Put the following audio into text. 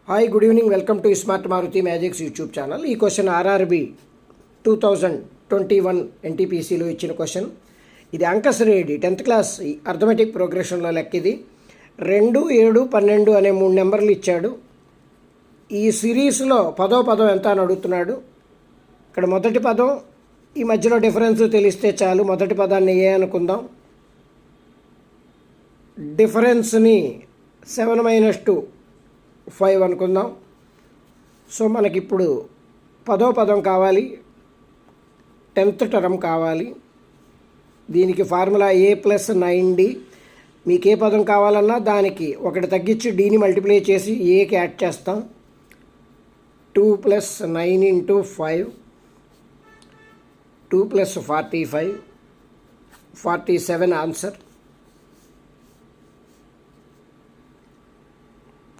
Hi good evening, welcome to smart Maruti magics YouTube channel. ఈ question RRB 2021 ఎన్టీపీసీలో ఇచ్చిన question. ఇది అంకశ్రేణి 10th క్లాస్ అర్థమెటిక్ ప్రోగ్రెషన్లో లెక్క. ఇది 2, 7, 12 అనే 3 నెంబర్లు ఇచ్చాడు. ఈ సిరీస్లో పదో పదం ఎంత అని అడుగుతున్నాడు. ఇక్కడ మొదటి పదం ఈ మధ్యలో డిఫరెన్స్ తెలిస్తే చాలు. మొదటి పదాన్ని ఏ అనుకుందాం. డిఫరెన్స్ని 7 - 2 5 అనుకుందాం. సో మనకిప్పుడు పదో పదం కావాలి, 10th టర్మ్ కావాలి. దీనికి ఫార్ములా A+9D. మీకు ఏ పదం కావాలన్నా దానికి ఒకటి తగ్గించి డీని మల్టిప్లై చేసి ఏకి యాడ్ చేస్తాం. 2 + 9 × 5 2 + 45 47 ఆన్సర్.